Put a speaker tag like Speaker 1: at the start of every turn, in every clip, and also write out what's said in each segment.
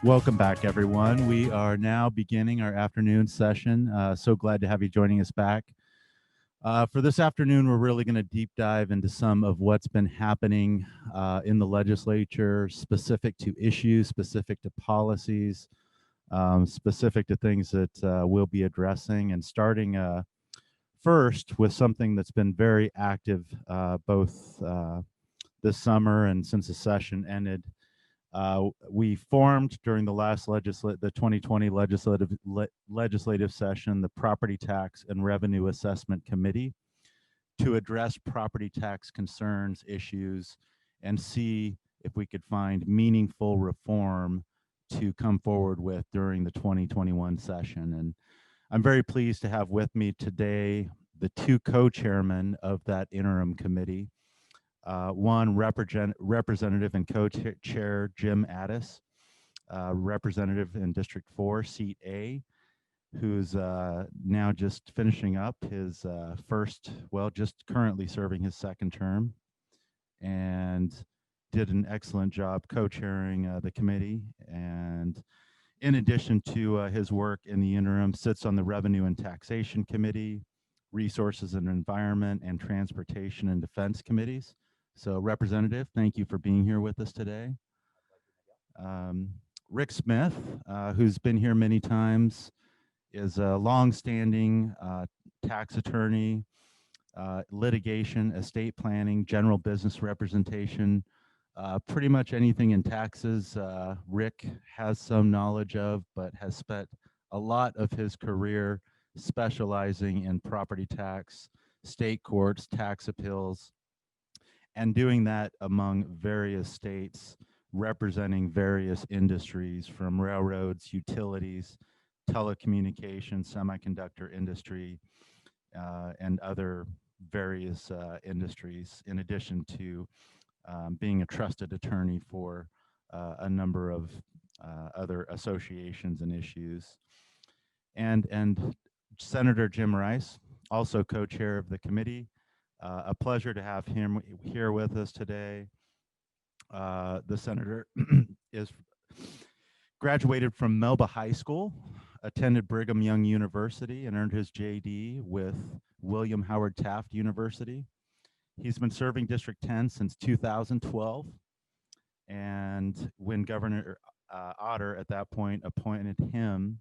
Speaker 1: Welcome back, everyone. We are now beginning our afternoon session. So glad to have you joining us back. For this afternoon, we're really going to deep dive into some of what's been happening in the legislature, specific to issues, specific to policies, specific to things that we'll be addressing, and starting first with something that's been very active both this summer and since the session ended. We formed during the last the 2020 legislative session, the Property Tax and Revenue Assessment Committee to address property tax concerns, issues, and see if we could find meaningful reform to come forward with during the 2021 session. And I'm very pleased to have with me today the two co-chairmen of that interim committee. One representative and co-chair Jim Addis, representative in District 4, Seat A, who's now just finishing up his just currently serving his second term, and did an excellent job co-chairing the committee. And in addition to his work in the interim, sits on the Revenue and Taxation Committee, Resources and Environment, and Transportation and Defense Committees. So, Representative, thank you for being here with us today. Rick Smith, who's been here many times, is a longstanding tax attorney, litigation, estate planning, general business representation, pretty much anything in taxes. Rick has some knowledge of, but has spent a lot of his career specializing in property tax, state courts, tax appeals, and doing that among various states, representing various industries from railroads, utilities, telecommunications, semiconductor industry, and other various industries, in addition to being a trusted attorney for a number of other associations and issues. And Senator Jim Rice, also co-chair of the committee. A pleasure to have him here with us today. The senator is graduated from Melba High School, attended Brigham Young University, and earned his JD with William Howard Taft University. He's been serving District 10 since 2012, and when Governor Otter at that point appointed him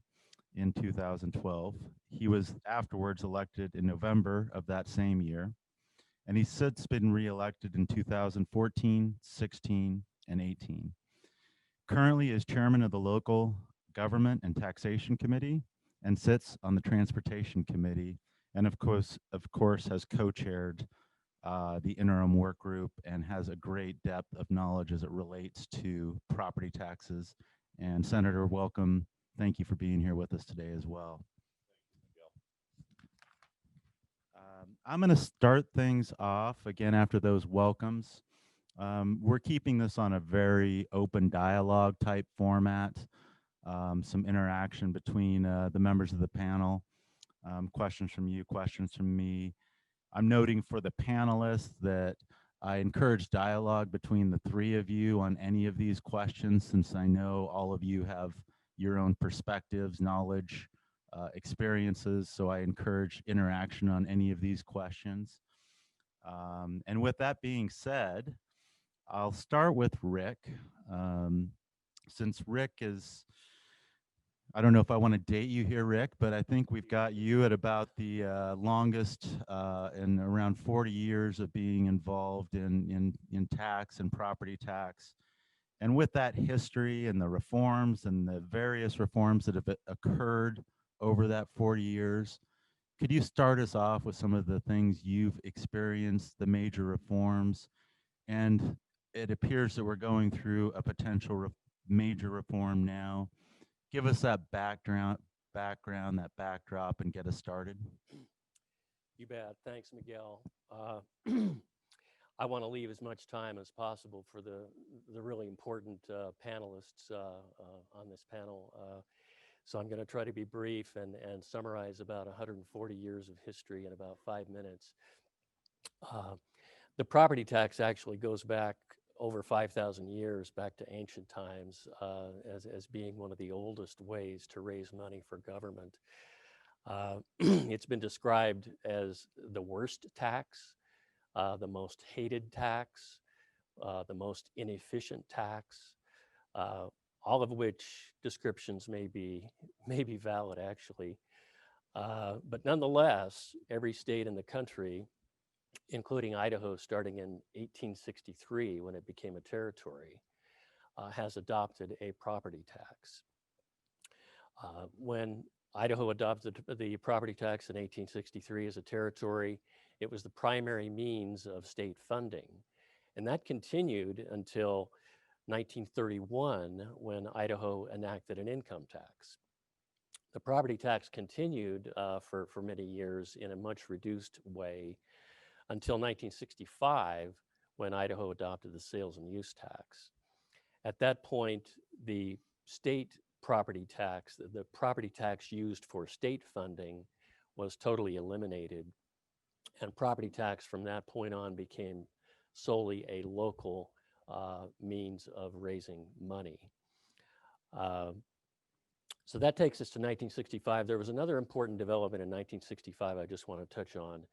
Speaker 1: in 2012, he was afterwards elected in November of that same year. And he's since been reelected in 2014, 16, and 18. Currently is chairman of the Local Government and Taxation Committee and sits on the Transportation Committee, and of course has co-chaired the interim work group and has a great depth of knowledge as it relates to property taxes. And Senator, welcome. Thank you for being here with us today as well. I'm going to start things off again after those welcomes. We're keeping this on a very open dialogue type format, some interaction between the members of the panel, questions from you, questions from me. I'm noting for the panelists that I encourage dialogue between the three of you on any of these questions, since I know all of you have your own perspectives, knowledge, experiences, so I encourage interaction on any of these questions. And with that being said, I'll start with Rick. Since Rick is, I don't know if I want to date you here, Rick, but I think we've got you at about the longest in around 40 years of being involved in tax and property tax. And with that history and the reforms and the various reforms that have occurred over that 40 years, could you start us off with some of the things you've experienced, the major reforms? And it appears that we're going through a potential major reform now. Give us that background, that backdrop, and get us started.
Speaker 2: You bet. Thanks, Miguel. I want to leave as much time as possible for the really important panelists on this panel. So I'm going to try to be brief and summarize about 140 years of history in about 5 minutes. The property tax actually goes back over 5,000 years back to ancient times as being one of the oldest ways to raise money for government. It's been described as the worst tax, the most hated tax, the most inefficient tax, uh, all of which descriptions may be valid actually. But nonetheless, every state in the country, including Idaho starting in 1863 when it became a territory, has adopted a property tax. When Idaho adopted the property tax in 1863 as a territory, it was the primary means of state funding. And that continued until 1931 when Idaho enacted an income tax. The property tax continued for many years in a much reduced way until 1965 when Idaho adopted the sales and use tax. At that point, the state property tax, the property tax used for state funding, was totally eliminated. And property tax from that point on became solely a local means of raising money. So that takes us to 1965. There was another important development in 1965 I just want to touch on.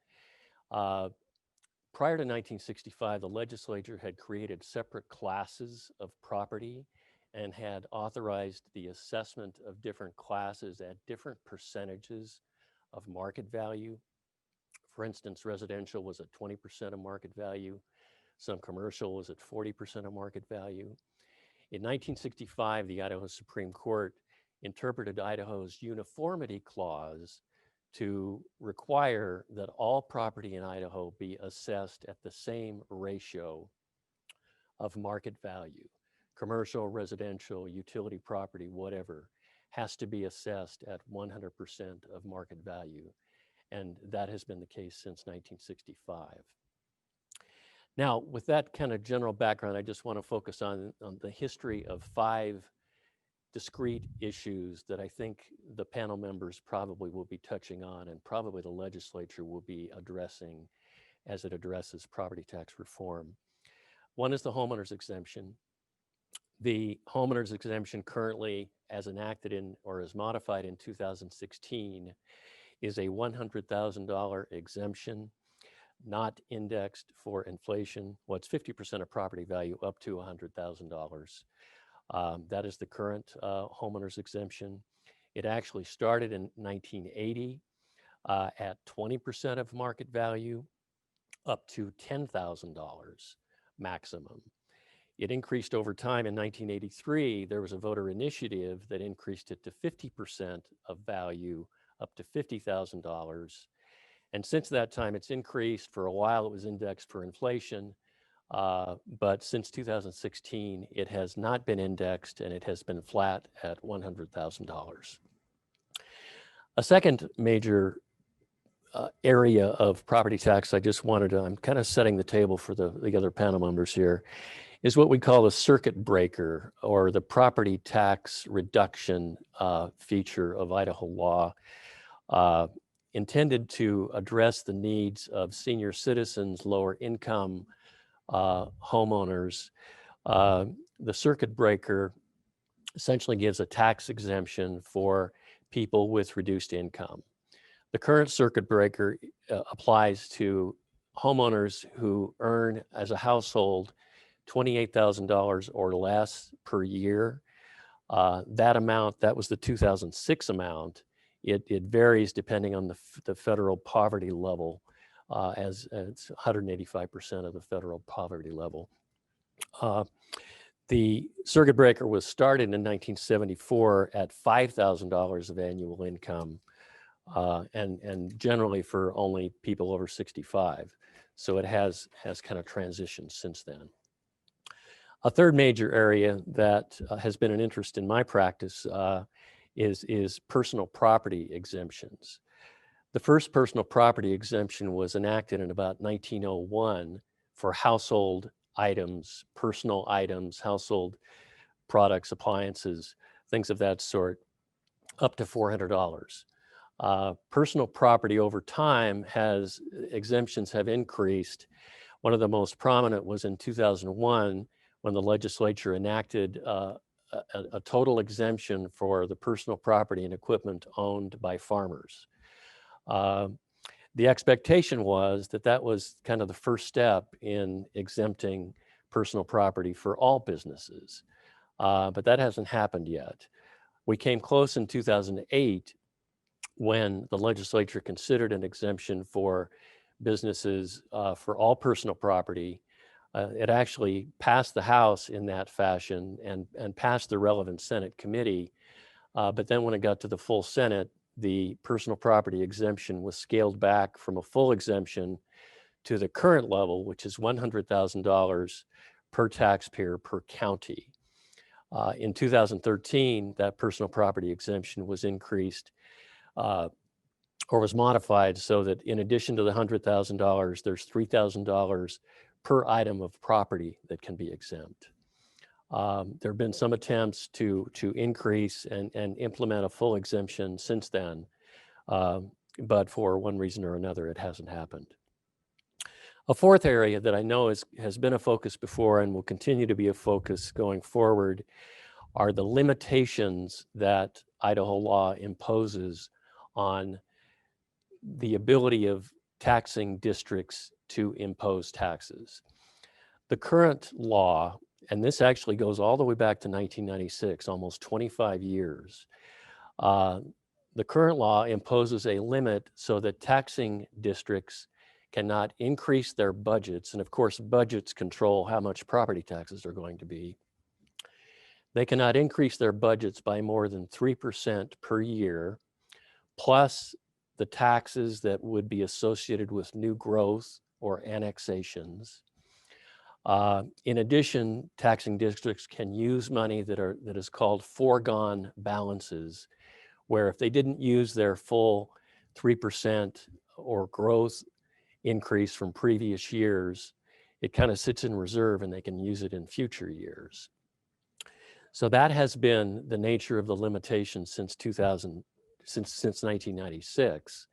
Speaker 2: Prior to 1965, the legislature had created separate classes of property and had authorized the assessment of different classes at different percentages of market value. For instance, residential was at 20% of market value. Some commercial was at 40% of market value. In 1965, the Idaho Supreme Court interpreted Idaho's uniformity clause to require that all property in Idaho be assessed at the same ratio of market value. Commercial, residential, utility property, whatever, has to be assessed at 100% of market value. And that has been the case since 1965. Now, with that kind of general background, I just want to focus on the history of 5 discrete issues that I think the panel members probably will be touching on and probably the legislature will be addressing as it addresses property tax reform. One is the homeowner's exemption. The homeowner's exemption currently, as enacted in or as modified in 2016, is a $100,000 exemption, not indexed for inflation. Well, it's 50% of property value up to $100,000. That is the current homeowner's exemption. It actually started in 1980 at 20% of market value up to $10,000 maximum. It increased over time. In 1983, there was a voter initiative that increased it to 50% of value up to $50,000. And since that time, it's increased. For a while, it was indexed for inflation. But since 2016, it has not been indexed and it has been flat at $100,000. A second major area of property tax I just wanted to, I'm kind of setting the table for the other panel members here, is what we call the circuit breaker or the property tax reduction feature of Idaho law, intended to address the needs of senior citizens, lower income homeowners. The circuit breaker essentially gives a tax exemption for people with reduced income. The current circuit breaker applies to homeowners who earn as a household $28,000 or less per year. That amount, that was the 2006 amount. It varies depending on the federal poverty level, as it's 185% of the federal poverty level. The circuit breaker was started in 1974 at $5,000 of annual income, and generally for only people over 65. So it has kind of transitioned since then. A third major area that has been an interest in my practice is personal property exemptions. The first personal property exemption was enacted in about 1901 for household items, personal items, household products, appliances, things of that sort, up to $400. Personal property over time exemptions have increased. One of the most prominent was in 2001 when the legislature enacted a total exemption for the personal property and equipment owned by farmers. The expectation was that that was kind of the first step in exempting personal property for all businesses, but that hasn't happened yet. We came close in 2008 when the legislature considered an exemption for businesses for all personal property. It actually passed the House in that fashion and passed the relevant Senate committee. But then when it got to the full Senate, the personal property exemption was scaled back from a full exemption to the current level, which is $100,000 per taxpayer per county. In 2013, that personal property exemption was increased or was modified so that in addition to the $100,000, there's $3,000 per item of property that can be exempt. There have been some attempts to increase and implement a full exemption since then, but for one reason or another, it hasn't happened. A fourth area that I know has been a focus before and will continue to be a focus going forward are the limitations that Idaho law imposes on the ability of taxing districts to impose taxes. The current law, and this actually goes all the way back to 1996, almost 25 years, the current law imposes a limit so that taxing districts cannot increase their budgets, and of course budgets control how much property taxes are going to be. They cannot increase their budgets by more than 3% per year, plus the taxes that would be associated with new growth or annexations. In addition, taxing districts can use money that is called foregone balances, where if they didn't use their full 3% or growth increase from previous years, it kind of sits in reserve and they can use it in future years. So that has been the nature of the limitation since 1996.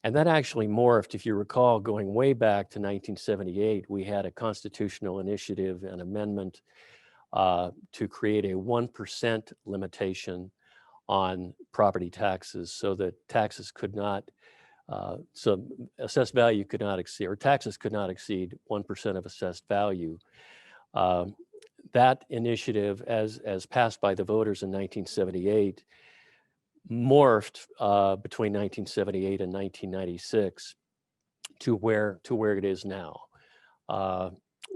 Speaker 2: And that actually morphed, if you recall, going way back to 1978, we had a constitutional initiative and amendment to create a 1% limitation on property taxes so that taxes could not, so assessed value could not exceed, or taxes could not exceed 1% of assessed value. That initiative, as passed by the voters in 1978, morphed between 1978 and 1996 to where it is now.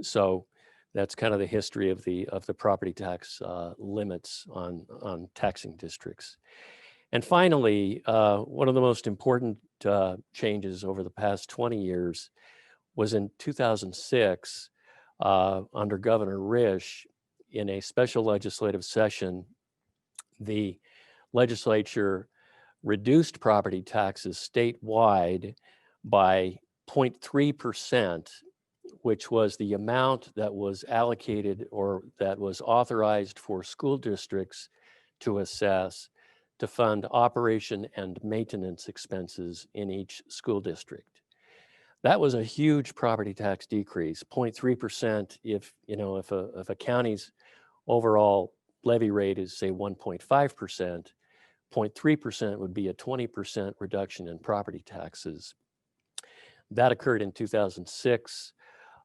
Speaker 2: So that's kind of the history of the property tax limits on taxing districts. And finally, one of the most important changes over the past 20 years was in 2006 under Governor Risch. In a special legislative session, the legislature reduced property taxes statewide by 0.3%, which was the amount that was allocated or that was authorized for school districts to assess to fund operation and maintenance expenses in each school district. That was a huge property tax decrease, 0.3%. If a county's overall levy rate is say 1.5%, 0.3% would be a 20% reduction in property taxes. That occurred in 2006.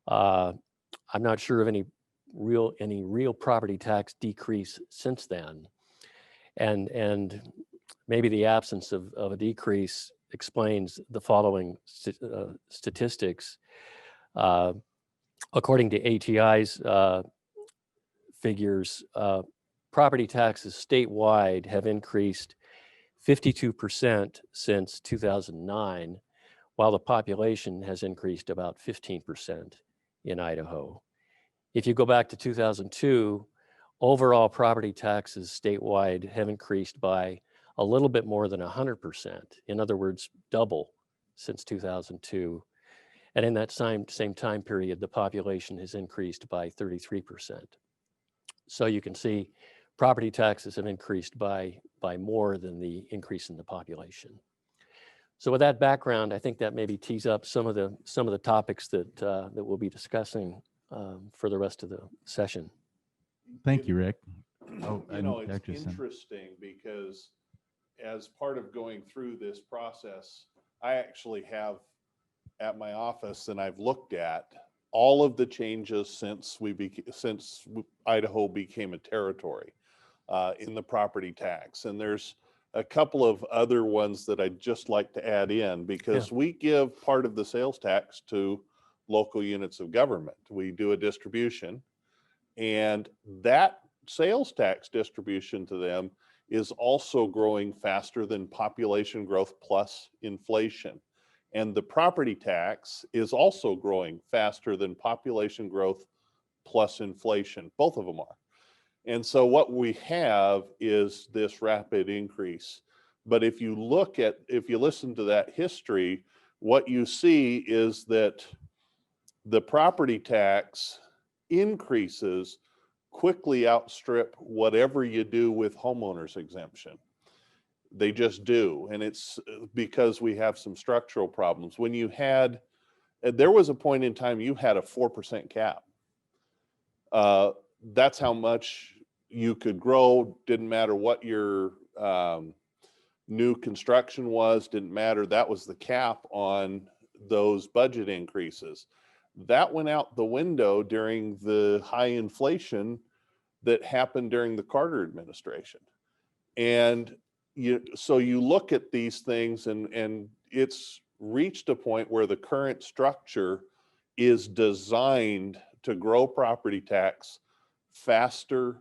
Speaker 2: I'm not sure of any real property tax decrease since then, and maybe the absence of a decrease explains the following statistics. According to ATI's figures, property taxes statewide have increased 52% since 2009, while the population has increased about 15% in Idaho. If you go back to 2002, overall property taxes statewide have increased by a little bit more than 100%. In other words, double since 2002. And in that same time period, the population has increased by 33%. So you can see property taxes have increased by more than the increase in the population. So with that background, I think that maybe tees up some of the topics that that we'll be discussing for the rest of the session.
Speaker 1: Thank you, Rick.
Speaker 3: Oh,
Speaker 1: and
Speaker 3: it's
Speaker 1: Dr. Sen.
Speaker 3: interesting because as part of going through this process, I actually have at my office, and I've looked at all of the changes since Idaho became a territory in the property tax. And there's a couple of other ones that I'd just like to add in, because we give part of the sales tax to local units of government. We do a distribution, and that sales tax distribution to them is also growing faster than population growth plus inflation. And the property tax is also growing faster than population growth plus inflation. Both of them are. And so what we have is this rapid increase. But if you listen to that history, what you see is that the property tax increases quickly outstrip whatever you do with homeowners exemption. They just do. And it's because we have some structural problems. There was a point in time you had a 4% cap. That's how much you could grow. Didn't matter what your new construction was, didn't matter. That was the cap on those budget increases. That went out the window during the high inflation that happened during the Carter administration. And so you look at these things, and it's reached a point where the current structure is designed to grow property tax faster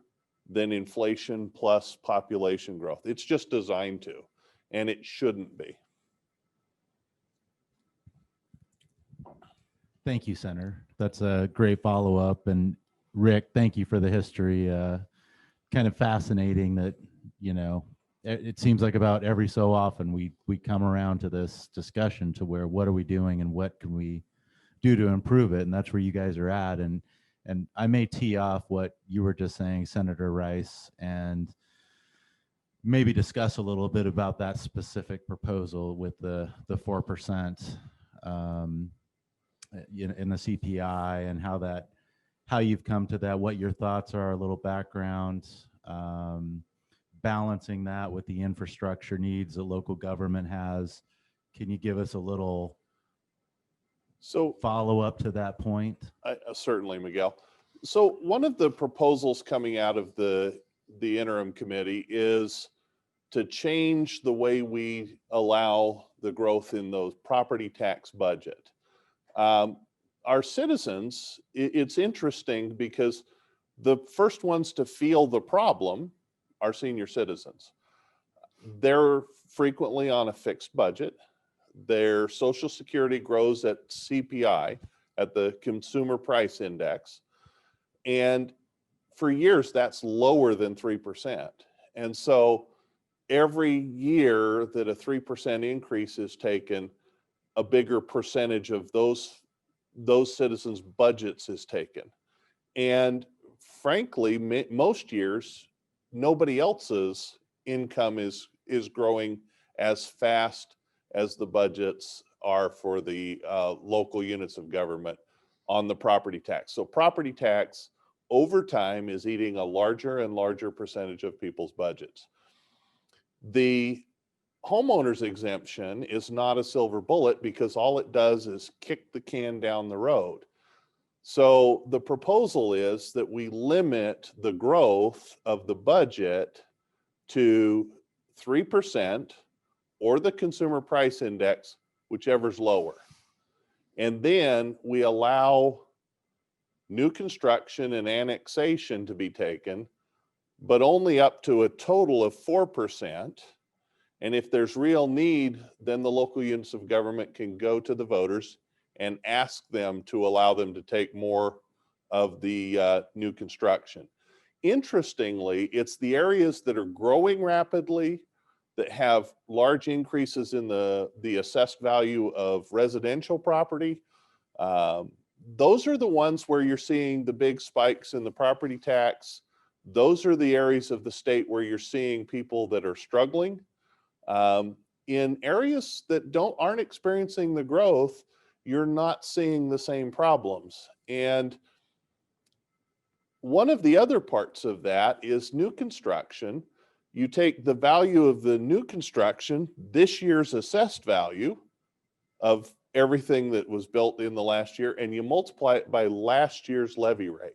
Speaker 3: than inflation plus population growth. It's just designed to, and it shouldn't be.
Speaker 1: Thank you, Senator. That's a great follow-up. And Rick, thank you for the history. Kind of fascinating that, it seems like about every so often we come around to this discussion to where what are we doing and what can we do to improve it? And that's where you guys are at. And I may tee off what you were just saying, Senator Rice, and maybe discuss a little bit about that specific proposal with the 4% in the CPI, and how you've come to that, what your thoughts are, a little background, balancing that with the infrastructure needs that local government has. Can you give us a little follow up to that point?
Speaker 3: Certainly, Miguel. So one of the proposals coming out of the interim committee is to change the way we allow the growth in those property tax budget. Our citizens, it's interesting because the first ones to feel the problem are senior citizens. They're frequently on a fixed budget. Their Social Security grows at CPI, at the Consumer Price Index. And for years, that's lower than 3%. And so every year that a 3% increase is taken, a bigger percentage of those citizens' budgets is taken. And frankly, most years, nobody else's income is growing as fast as the budgets are for the local units of government on the property tax. So property tax over time is eating a larger and larger percentage of people's budgets. The homeowners exemption is not a silver bullet because all it does is kick the can down the road. So the proposal is that we limit the growth of the budget to 3% or the Consumer Price Index, whichever's lower. And then we allow new construction and annexation to be taken, but only up to a total of 4%. And if there's real need, then the local units of government can go to the voters and ask them to allow them to take more of the new construction. Interestingly, it's the areas that are growing rapidly, that have large increases in the assessed value of residential property. Those are the ones where you're seeing the big spikes in the property tax. Those are the areas of the state where you're seeing people that are struggling. in areas that aren't experiencing the growth, you're not seeing the same problems. And one of the other parts of that is new construction. You take the value of the new construction, this year's assessed value of everything that was built in the last year, and you multiply it by last year's levy rate.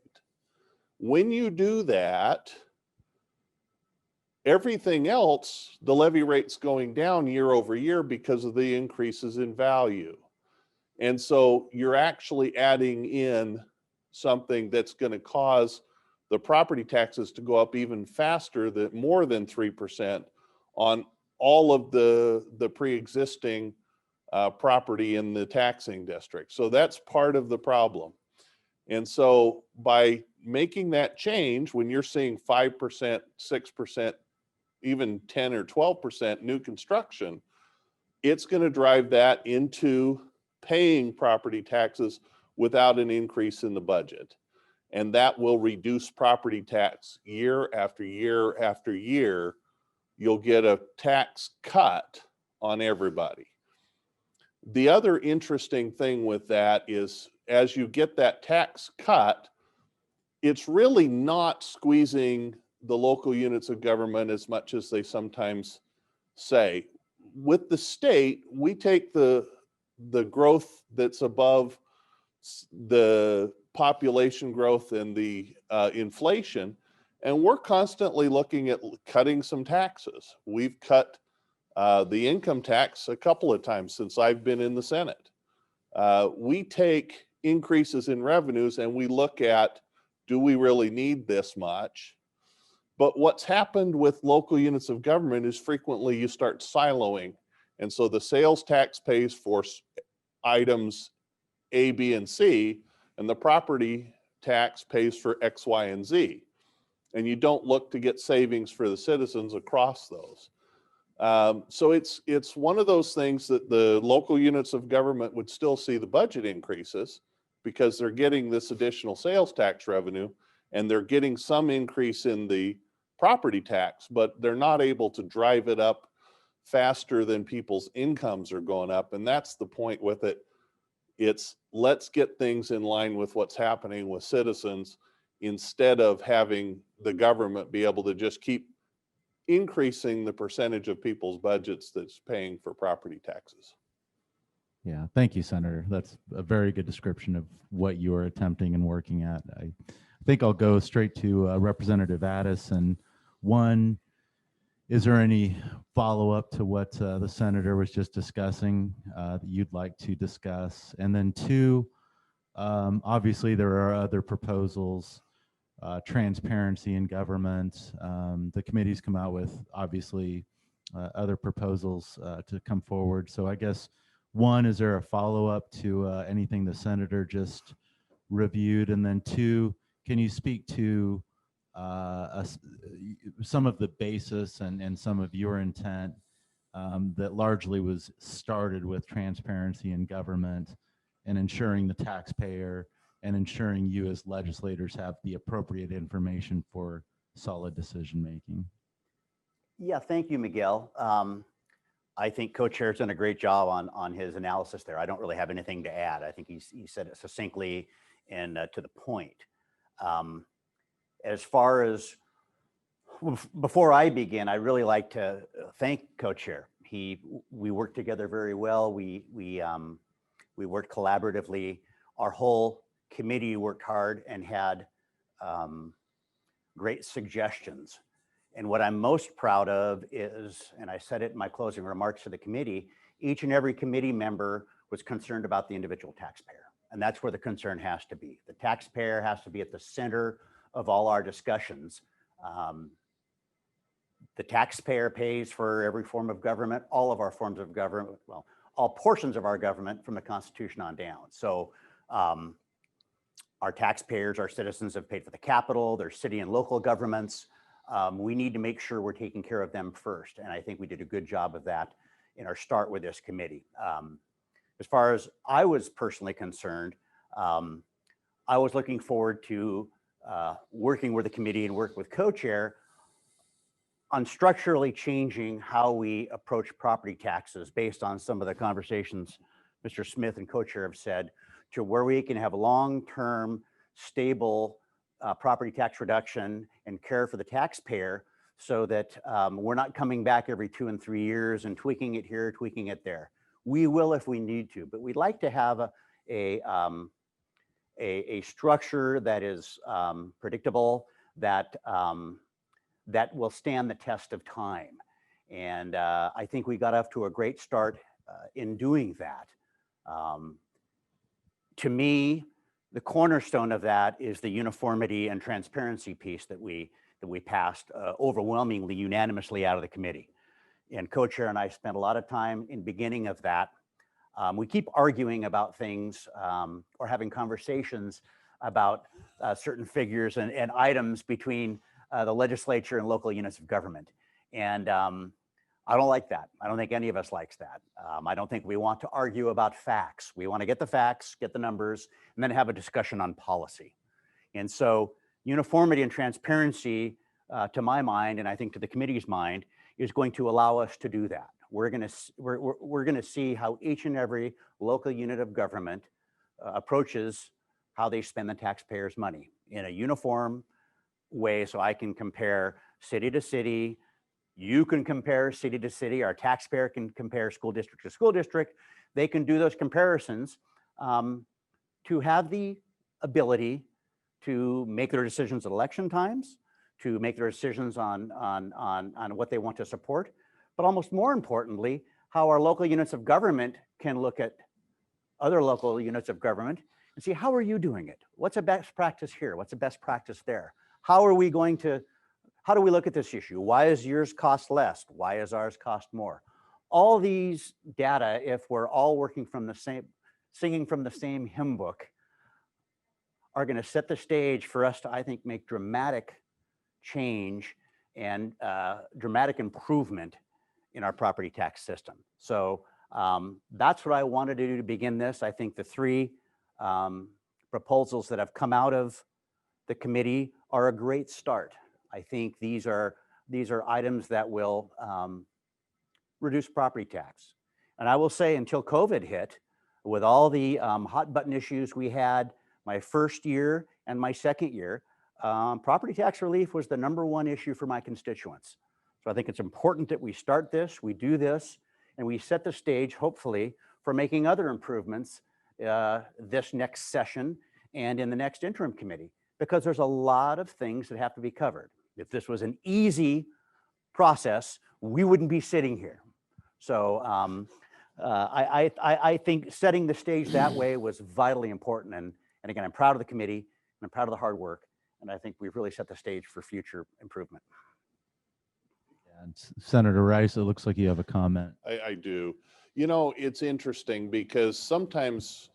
Speaker 3: When you do that, everything else, the levy rate's going down year over year because of the increases in value. And so you're actually adding in something that's going to cause the property taxes to go up even faster, than more than 3% on all of the pre-existing property in the taxing district. So that's part of the problem. And so by making that change, when you're seeing 5%, 6%, even 10 or 12% new construction, it's going to drive that into paying property taxes without an increase in the budget. And that will reduce property tax year after year after year. You'll get a tax cut on everybody. The other interesting thing with that is, as you get that tax cut, it's really not squeezing the local units of government as much as they sometimes say. With the state, we take the growth that's above the population growth and the inflation, and we're constantly looking at cutting some taxes. We've cut the income tax a couple of times since I've been in the Senate. We take increases in revenues and we look at, do we really need this much? But what's happened with local units of government is frequently you start siloing. And so the sales tax pays for items A, B, and C, and the property tax pays for X, Y, and Z. And you don't look to get savings for the citizens across those. So it's one of those things that the local units of government would still see the budget increases because they're getting this additional sales tax revenue and they're getting some increase in the property tax, but they're not able to drive it up faster than people's incomes are going up. And that's the point with it. It's let's get things in line with what's happening with citizens instead of having the government be able to just keep increasing the percentage of people's budgets that's paying for property taxes.
Speaker 1: Yeah, thank you, Senator. That's a very good description of what you are attempting and working at. I think I'll go straight to Representative Addis. And one, is there any follow-up to what the senator was just discussing that you'd like to discuss? And then two, obviously there are other proposals, transparency in government. The committee's come out with obviously other proposals to come forward. So I guess one, is there a follow-up to anything the senator just reviewed? And then two, can you speak to some of the basis and some of your intent that largely was started with transparency in government and ensuring the taxpayer and ensuring you as legislators have the appropriate information for solid decision making?
Speaker 4: Yeah, thank you, Miguel. I think Co-Chair's done a great job on his analysis there. I don't really have anything to add. I think he said it succinctly and to the point. As far as, before I begin, I really like to thank Co-Chair. We worked together very well. We worked collaboratively. Our whole committee worked hard and had great suggestions. And what I'm most proud of is, and I said it in my closing remarks to the committee, each and every committee member was concerned about the individual taxpayer. And that's where the concern has to be. The taxpayer has to be at the center of all our discussions. The taxpayer pays for every form of government, all of our forms of government, well, all portions of our government from the Constitution on down. So our taxpayers, our citizens have paid for the Capitol, their city and local governments. We need to make sure we're taking care of them first. And I think we did a good job of that in our start with this committee. As far as I was personally concerned, I was looking forward to working with the committee and work with Co-Chair on structurally changing how we approach property taxes based on some of the conversations Mr. Smith and co-chair have said, to where we can have long-term stable property tax reduction and care for the taxpayer, so that we're not coming back every 2 and 3 years and tweaking it here, tweaking it there. We will if we need to, but we'd like to have a structure that is predictable, that that will stand the test of time. And I think we got off to a great start in doing that. To me, the cornerstone of that is the uniformity and transparency piece that we passed overwhelmingly unanimously out of the committee. And co-chair and I spent a lot of time in beginning of that. We keep arguing about things or having conversations about certain figures and items between the legislature and local units of government. And I don't like that. I don't think any of us likes that. I don't think we want to argue about facts. We want to get the facts, get the numbers, and then have a discussion on policy. And so uniformity and transparency, to my mind, and I think to the committee's mind, is going to allow us to do that. We're going to see how each and every local unit of government approaches how they spend the taxpayers' money in a uniform way, so I can compare city to city. You can compare city to city. Our taxpayer can compare school district to school district. They can do those comparisons to have the ability to make their decisions at election times, to make their decisions on what they want to support, but almost more importantly, how our local units of government can look at other local units of government and see, how are you doing it? What's a best practice here? What's a best practice there? How do we look at this issue? Why is yours cost less? Why is ours cost more? All these data, if we're all working from the same, singing from the same hymn book, are going to set the stage for us to, I think, make dramatic change and dramatic improvement in our property tax system. So that's what I wanted to do to begin this. I think the 3 proposals that have come out of the committee are a great start. I think these are items that will reduce property tax. And I will say, until COVID hit, with all the hot button issues we had my first year and my second year, property tax relief was the #1 issue for my constituents. So I think it's important that we start this, we do this, and we set the stage, hopefully, for making other improvements this next session and in the next interim committee, because there's a lot of things that have to be covered. If this was an easy process, we wouldn't be sitting here. So I think setting the stage that way was vitally important. And again, I'm proud of the committee, and I'm proud of the hard work. And I think we've really set the stage for future improvement.
Speaker 1: And Senator Rice, it looks like you have a comment.
Speaker 3: I do. You know, it's interesting because sometimes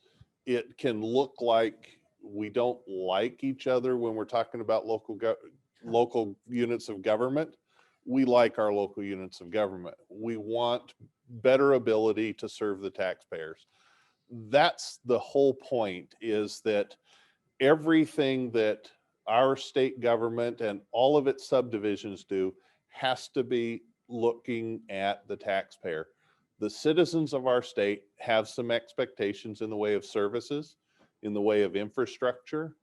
Speaker 3: it can look like we don't like each other when we're talking about local units of government. We like our local units of government. We want better ability to serve the taxpayers. That's the whole point, is that everything that our state government and all of its subdivisions do has to be looking at the taxpayer. The citizens of our state have some expectations in the way of services, in the way of infrastructure,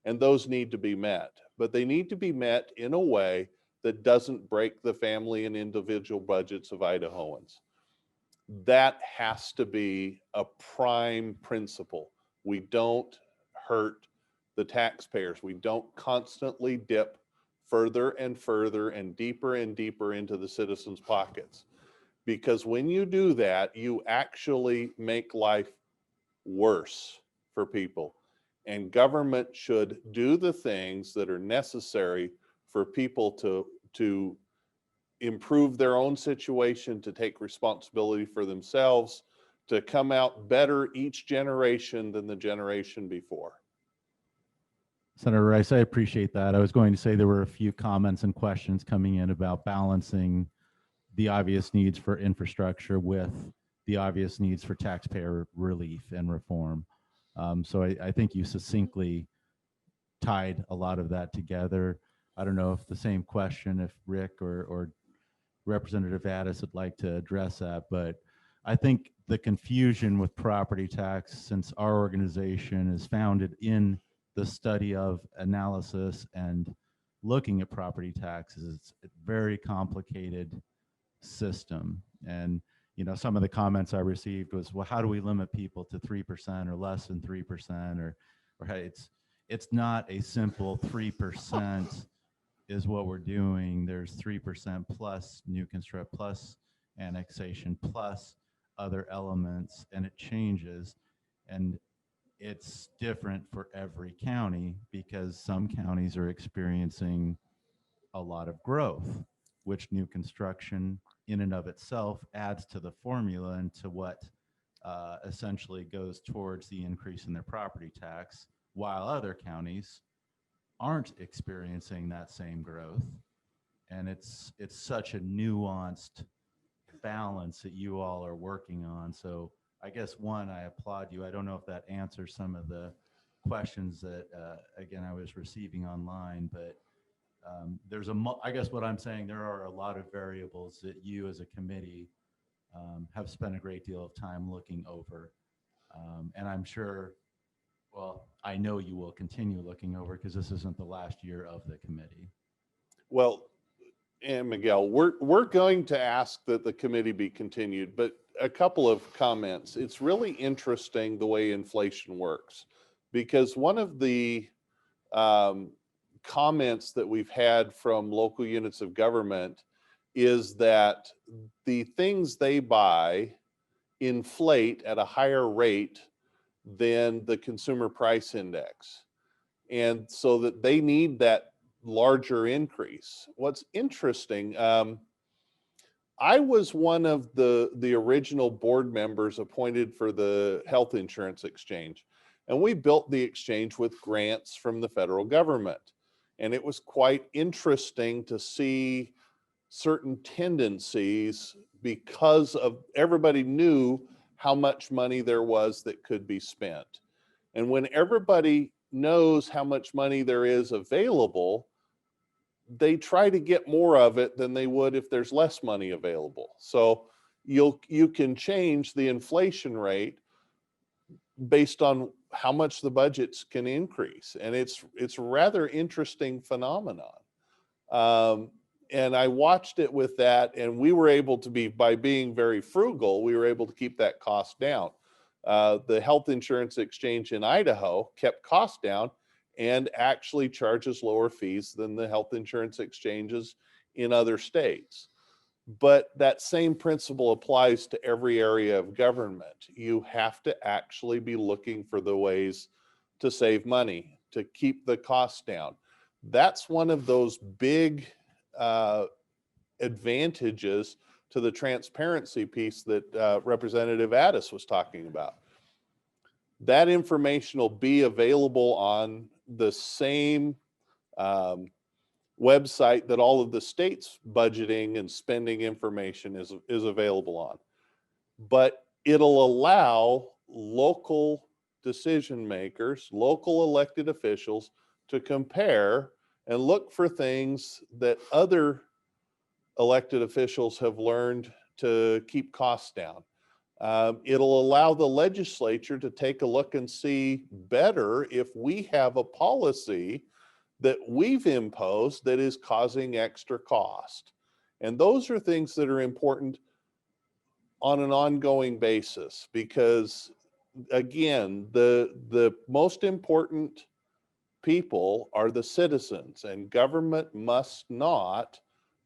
Speaker 3: and those need to be met. But they need to be met in a way that doesn't break the family and individual budgets of Idahoans. That has to be a prime principle. We don't hurt the taxpayers. We don't constantly dip further and further and deeper into the citizens' pockets. Because when you do that, you actually make life worse for people. And government should do the things that are necessary for people to improve their own situation, to take responsibility for themselves, to come out better each generation than the generation before.
Speaker 1: Senator Rice, I appreciate that. I was going to say there were a few comments and questions coming in about balancing the obvious needs for infrastructure with the obvious needs for taxpayer relief and reform. So I think you succinctly tied a lot of that together. I don't know if the same question, if Rick or Representative Addis would like to address that, but I think the confusion with property tax, since our organization is founded in the study of analysis and looking at property taxes, it's a very complicated system. And some of the comments I received was, well, how do we limit people to 3% or less than 3%, or hey, it's not a simple 3% is what we're doing. There's 3% plus new construct plus annexation plus other elements, and it changes. And it's different for every county because some counties are experiencing a lot of growth, which new construction in and of itself adds to the formula and to what essentially goes towards the increase in their property tax, while other counties aren't experiencing that same growth. And it's such a nuanced balance that you all are working on. So I guess one, I applaud you. I don't know if that answers some of the questions that again I was receiving online, but I guess what I'm saying, there are a lot of variables that you as a committee have spent a great deal of time looking over. And I'm sure, well, I know you will continue looking over because this isn't the last year of the committee.
Speaker 3: Well, and Miguel, we're going to ask that the committee be continued, but a couple of comments. It's really interesting the way inflation works, because one of the comments that we've had from local units of government is that the things they buy inflate at a higher rate than the consumer price index. And so that they need that larger increase. What's interesting, I was one of the original board members appointed for the health insurance exchange. And we built the exchange with grants from the federal government. And it was quite interesting to see certain tendencies because of everybody knew how much money there was that could be spent. And when everybody knows how much money there is available, they try to get more of it than they would if there's less money available. So you can change the inflation rate based on how much the budgets can increase. And it's a rather interesting phenomenon. And I watched it with that, and we were able to by being very frugal, we were able to keep that cost down. The health insurance exchange in Idaho kept costs down and actually charges lower fees than the health insurance exchanges in other states. But that same principle applies to every area of government. You have to actually be looking for the ways to save money, to keep the costs down. That's one of those big advantages to the transparency piece that Representative Addis was talking about. That information will be available on the same website that all of the state's budgeting and spending information is available on. But it'll allow local decision makers, local elected officials to compare and look for things that other elected officials have learned to keep costs down. It'll allow the legislature to take a look and see better if we have a policy that we've imposed that is causing extra cost. And those are things that are important on an ongoing basis, because again, the most important people are the citizens, and government must not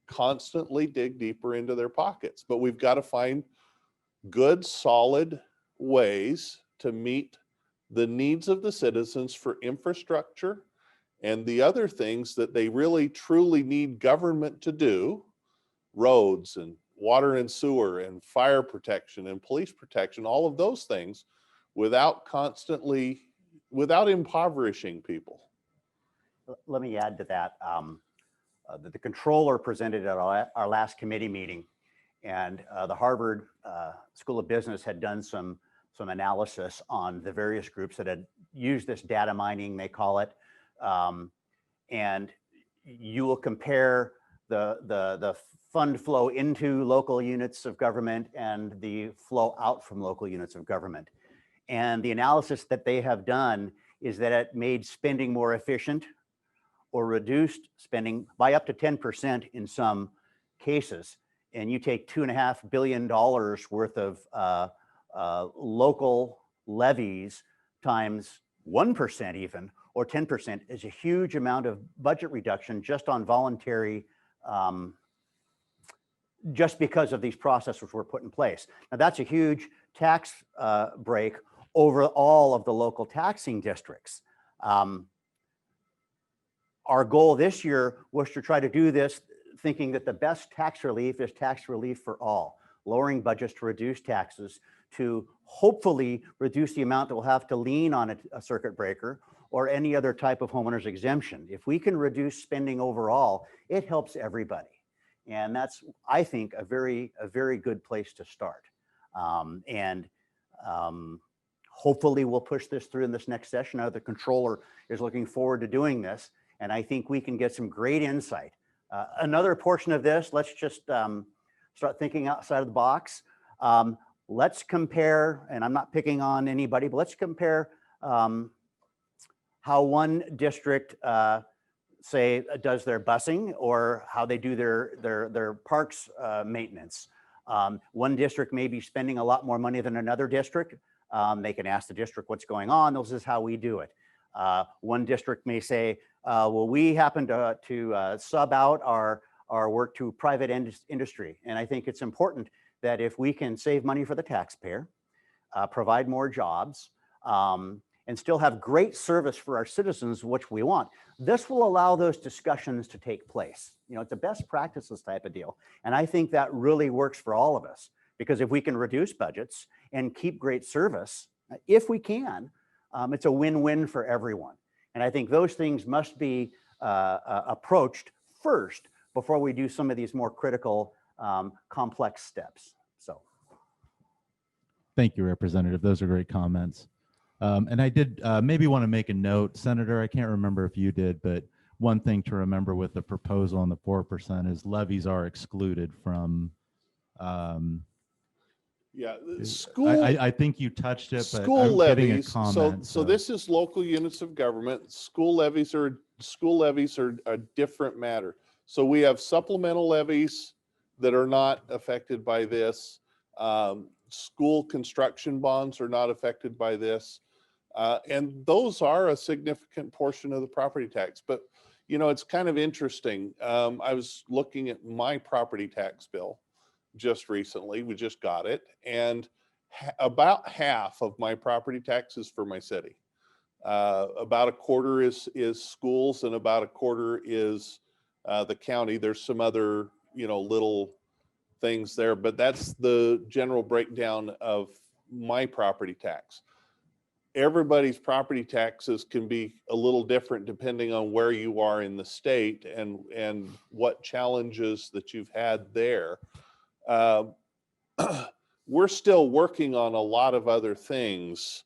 Speaker 3: constantly dig deeper into their pockets. But we've got to find good, solid ways to meet the needs of the citizens for infrastructure and the other things that they really truly need government to do, roads and water and sewer and fire protection and police protection, all of those things, without impoverishing people.
Speaker 4: Let me add to that. The controller presented at our last committee meeting, and the Harvard School of Business had done some analysis on the various groups that had used this data mining, they call it. And you will compare the fund flow into local units of government and the flow out from local units of government. And the analysis that they have done is that it made spending more efficient or reduced spending by up to 10% in some cases. And you take $2.5 billion worth of local levies times 1% even, or 10% is a huge amount of budget reduction just on voluntary, just because of these processes were put in place. Now that's a huge tax break over all of the local taxing districts. Our goal this year was to try to do this thinking that the best tax relief is tax relief for all, lowering budgets to reduce taxes, to hopefully reduce the amount that we'll have to lean on a circuit breaker or any other type of homeowner's exemption. If we can reduce spending overall, it helps everybody. And that's, I think, a very good place to start. Hopefully we'll push this through in this next session. The controller is looking forward to doing this. And I think we can get some great insight. Another portion of this, let's just start thinking outside of the box. Let's compare, and I'm not picking on anybody, but let's compare how one district, say, does their busing or how they do their parks maintenance. One district may be spending a lot more money than another district. They can ask the district what's going on. This is how we do it. One district may say, well, we happen to sub out our work to private industry. And I think it's important that if we can save money for the taxpayer, provide more jobs, and still have great service for our citizens, which we want, this will allow those discussions to take place. You know, it's a best practices type of deal. And I think that really works for all of us, because if we can reduce budgets and keep great service, if we can, it's a win-win for everyone. And I think those things must be approached first before we do some of these more critical, complex steps. So.
Speaker 1: Thank you, Representative. Those are great comments. And I did maybe want to make a note, Senator, I can't remember if you did, but one thing to remember with the proposal on the 4% is levies are excluded from.
Speaker 3: Yeah, school.
Speaker 1: I think you touched it, but
Speaker 3: school
Speaker 1: I'm
Speaker 3: levies.
Speaker 1: getting a comment,
Speaker 3: So this is local units of government. School levies are a different matter. So we have supplemental levies that are not affected by this. School construction bonds are not affected by this. And those are a significant portion of the property tax. But, you know, it's kind of interesting. I was looking at my property tax bill just recently. We just got it. And about half of my property tax is for my city. About a quarter is schools, and about a quarter is the county. There's some other, you know, little things there, but that's the general breakdown of my property tax. Everybody's property taxes can be a little different depending on where you are in the state and what challenges that you've had there. We're still working on a lot of other things,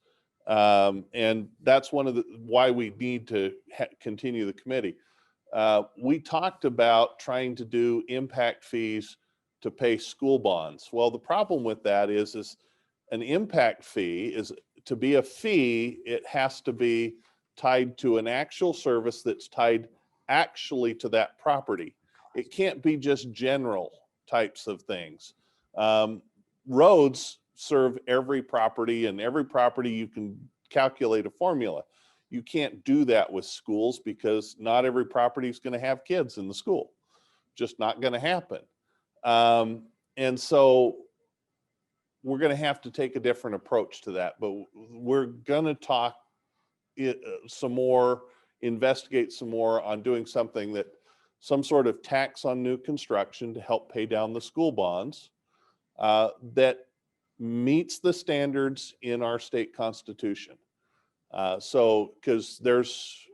Speaker 3: and that's one of the why we need to continue the committee. We talked about trying to do impact fees to pay school bonds. Well, the problem with that is an impact fee is to be a fee, it has to be tied to an actual service that's tied actually to that property. It can't be just general types of things. Roads serve every property, and every property you can calculate a formula. You can't do that with schools because not every property is going to have kids in the school. Just not going to happen. And so we're going to have to take a different approach to that, but we're going to talk some more, investigate some more on doing something that some sort of tax on new construction to help pay down the school bonds that meets the standards in our state constitution. So, because there's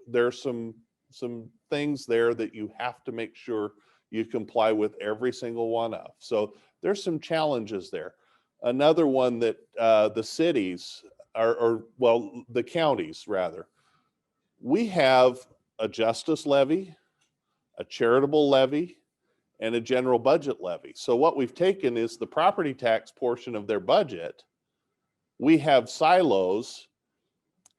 Speaker 3: some things there that you have to make sure you comply with every single one of. So there's some challenges there. Another one that the cities well, the counties rather, we have a justice levy, a charitable levy, and a general budget levy. So what we've taken is the property tax portion of their budget. We have silos,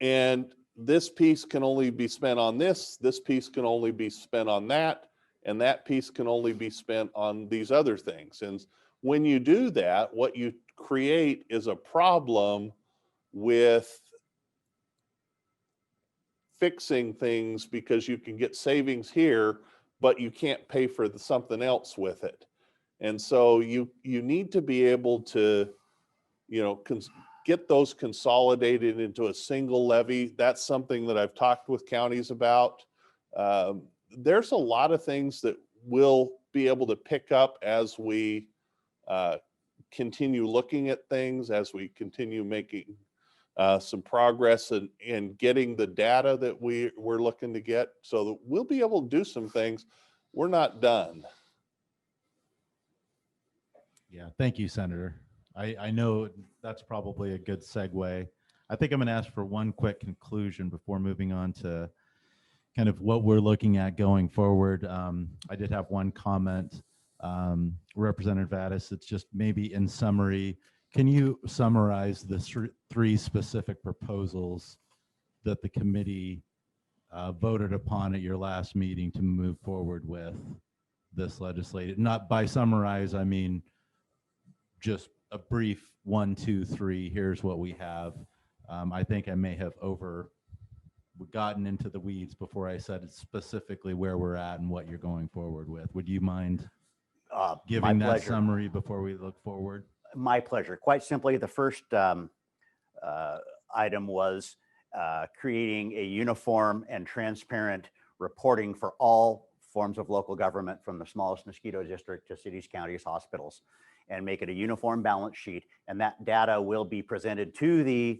Speaker 3: and this piece can only be spent on this piece can only be spent on that, and that piece can only be spent on these other things. And when you do that, what you create is a problem with fixing things, because you can get savings here, but you can't pay for something else with it. And so you need to be able to, get those consolidated into a single levy. That's something that I've talked with counties about. There's a lot of things that we'll be able to pick up as we continue looking at things, as we continue making some progress in getting the data that we're looking to get, so that we'll be able to do some things. We're not done.
Speaker 1: Yeah, thank you, Senator. I know that's probably a good segue. I think I'm going to ask for one quick conclusion before moving on to kind of what we're looking at going forward. I did have one comment, Representative Addis. It's just maybe in summary, can you summarize the three specific proposals that the committee voted upon at your last meeting to move forward with this legislative? Not by summarize, I mean just a brief 1, 2, 3, here's what we have. I think I may have gotten into the weeds before I said specifically where we're at and what you're going forward with. Would you mind giving that summary before we look forward?
Speaker 4: My pleasure. Quite simply, the first item was creating a uniform and transparent reporting for all forms of local government, from the smallest mosquito district to cities, counties, hospitals, and make it a uniform balance sheet. And that data will be presented to the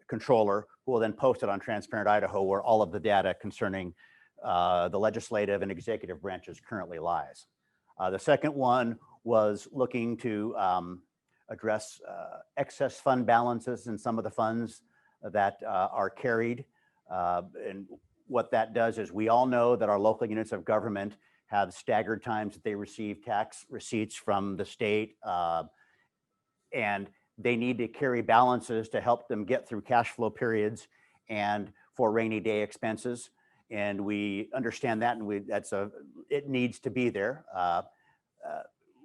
Speaker 4: controller, who will then post it on Transparent Idaho, where all of the data concerning the legislative and executive branches currently lies. The second one was looking to address excess fund balances in some of the funds that are carried. And what that does is, we all know that our local units of government have staggered times that they receive tax receipts from the state, and they need to carry balances to help them get through cash flow periods and for rainy day expenses. And we understand that, and it needs to be there.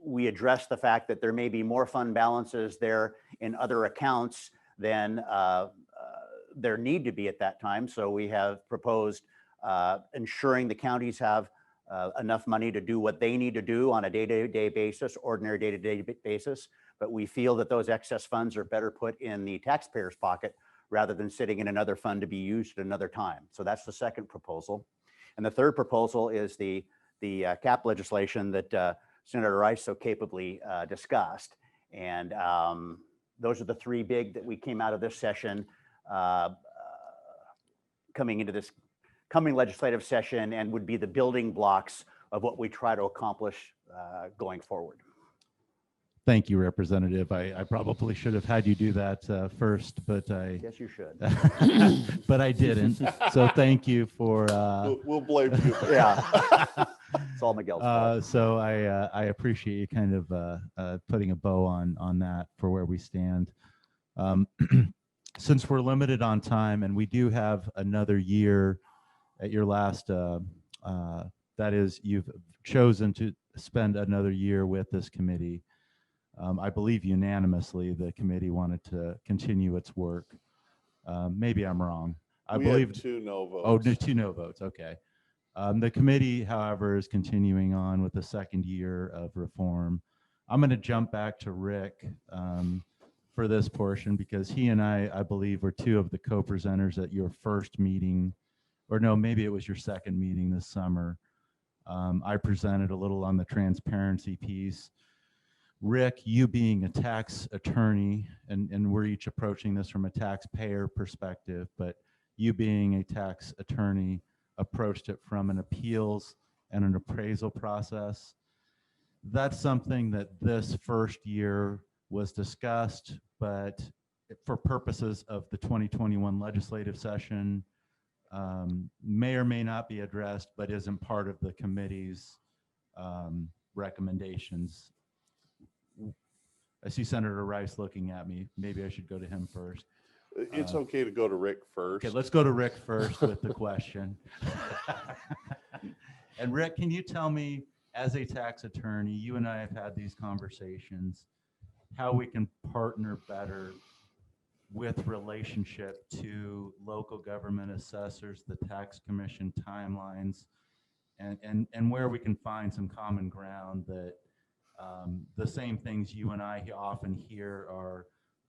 Speaker 4: We address the fact that there may be more fund balances there in other accounts than there need to be at that time. So we have proposed ensuring the counties have enough money to do what they need to do on a day-to-day basis, ordinary day-to-day basis. But we feel that those excess funds are better put in the taxpayer's pocket rather than sitting in another fund to be used at another time. So that's the second proposal. And the third proposal is the cap legislation that Senator Rice so capably discussed. And those are the three big that we came out of this session, coming into this coming legislative session, and would be the building blocks of what we try to accomplish going forward.
Speaker 1: Thank you, Representative. I probably should have had you do that first, but I
Speaker 4: Yes, you should.
Speaker 1: but I didn't. So thank you for.
Speaker 3: We'll blame you.
Speaker 4: Yeah, it's all Miguel's fault.
Speaker 1: So I appreciate you kind of putting a bow on that for where we stand. Since we're limited on time, and we do have another year at your last, that is, you've chosen to spend another year with this committee. I believe unanimously the committee wanted to continue its work. Maybe I'm wrong. I believe
Speaker 3: had 2 no votes.
Speaker 1: Oh, 2 no votes. Okay. The committee, however, is continuing on with the second year of reform. I'm going to jump back to Rick for this portion, because he and I believe, were 2 of the co-presenters at your first meeting, or no, maybe it was your second meeting this summer. I presented a little on the transparency piece. Rick, you being a tax attorney, and we're each approaching this from a taxpayer perspective, but you being a tax attorney approached it from an appeals and an appraisal process. That's something that this first year was discussed, but for purposes of the 2021 legislative session, may or may not be addressed, but isn't part of the committee's recommendations. I see Senator Rice looking at me. Maybe I should go to him first.
Speaker 3: It's okay to go to Rick first.
Speaker 1: Okay, let's go to Rick first with the question. And Rick, can you tell me, as a tax attorney, you and I have had these conversations, how we can partner better with relationship to local government assessors, the tax commission timelines, and where we can find some common ground that the same things you and I often hear are,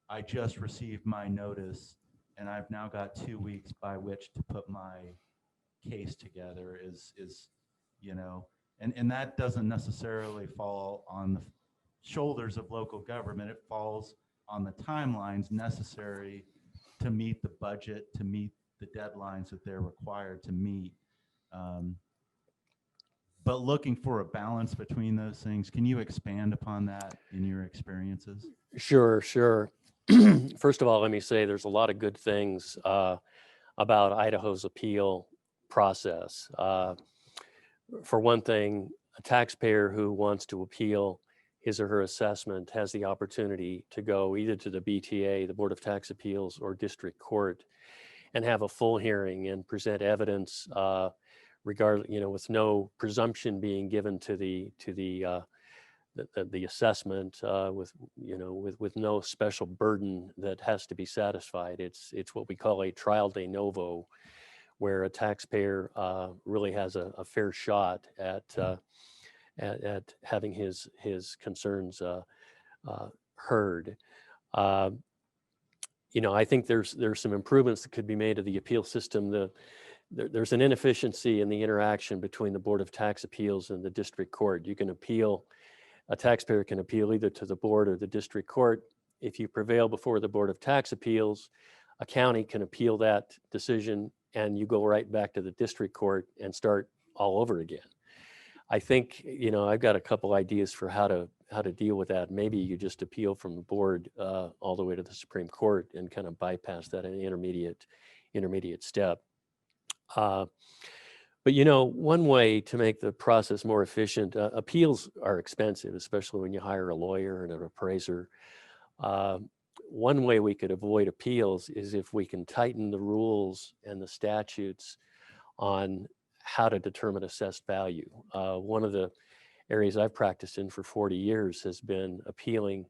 Speaker 1: I just received my notice and I've now got 2 weeks by which to put my case together is you know, and that doesn't necessarily fall on the shoulders of local government. It falls on the timelines necessary to meet the budget, to meet the deadlines that they're required to meet. But looking for a balance between those things, can you expand upon that in your experiences?
Speaker 2: Sure, sure. First of all, let me say there's a lot of good things about Idaho's appeal process. For one thing, a taxpayer who wants to appeal his or her assessment has the opportunity to go either to the BTA, the Board of Tax Appeals, or district court and have a full hearing and present evidence with no presumption being given to the assessment, with no special burden that has to be satisfied. It's what we call a trial de novo, where a taxpayer really has a fair shot at having his concerns heard. I think there's some improvements that could be made to the appeal system. There's an inefficiency in the interaction between the Board of Tax Appeals and the district court. A taxpayer can appeal either to the board or the district court. If you prevail before the Board of Tax Appeals, a county can appeal that decision and you go right back to the district court and start all over again. I think, I've got a couple ideas for how to deal with that. Maybe you just appeal from the board all the way to the Supreme Court and kind of bypass that intermediate step. But one way to make the process more efficient, appeals are expensive, especially when you hire a lawyer and an appraiser. One way we could avoid appeals is if we can tighten the rules and the statutes on how to determine assessed value. One of the areas I've practiced in for 40 years has been appealing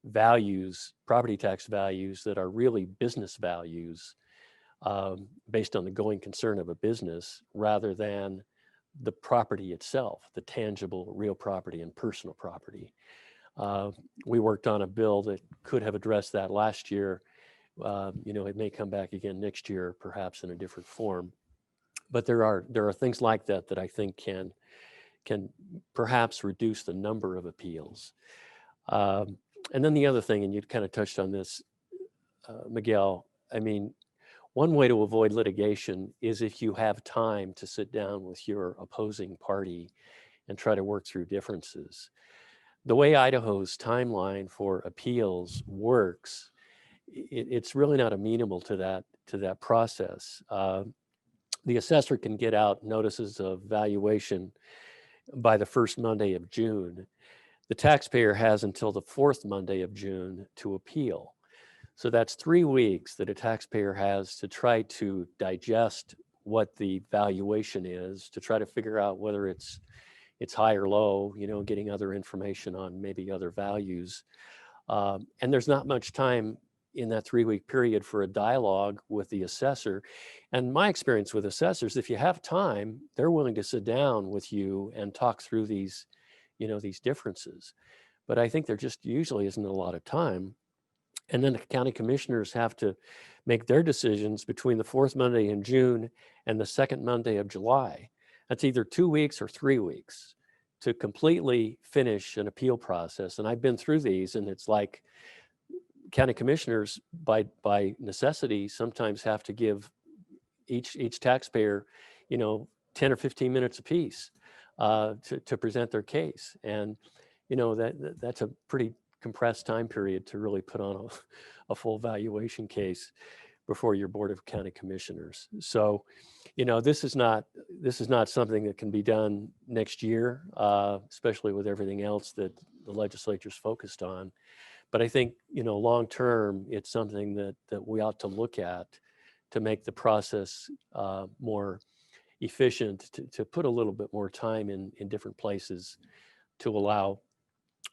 Speaker 2: values, property tax values that are really business values based on the going concern of a business rather than the property itself, the tangible real property and personal property. We worked on a bill that could have addressed that last year. It may come back again next year, perhaps in a different form. But there are things like that I think can perhaps reduce the number of appeals. And then the other thing, and you kind of touched on this, Miguel, one way to avoid litigation is if you have time to sit down with your opposing party and try to work through differences. The way Idaho's timeline for appeals works, it's really not amenable to that process. The assessor can get out notices of valuation by the first Monday of June. The taxpayer has until the fourth Monday of June to appeal. So that's 3 weeks that a taxpayer has to try to digest what the valuation is, to try to figure out whether it's high or low, getting other information on maybe other values. And there's not much time in that 3-week period for a dialogue with the assessor. And my experience with assessors, if you have time, they're willing to sit down with you and talk through these differences. But I think there just usually isn't a lot of time. And then the county commissioners have to make their decisions between the fourth Monday in June and the second Monday of July. That's either 2 weeks or 3 weeks to completely finish an appeal process. And I've been through these, and it's like county commissioners by necessity sometimes have to give each taxpayer, 10 or 15 minutes apiece to present their case. And, that's a pretty compressed time period to really put on a full valuation case before your Board of County Commissioners. So, you know, this is not something that can be done next year, especially with everything else that the legislature's focused on. But I think, you know, long term, it's something that we ought to look at to make the process more efficient, to put a little bit more time in different places to allow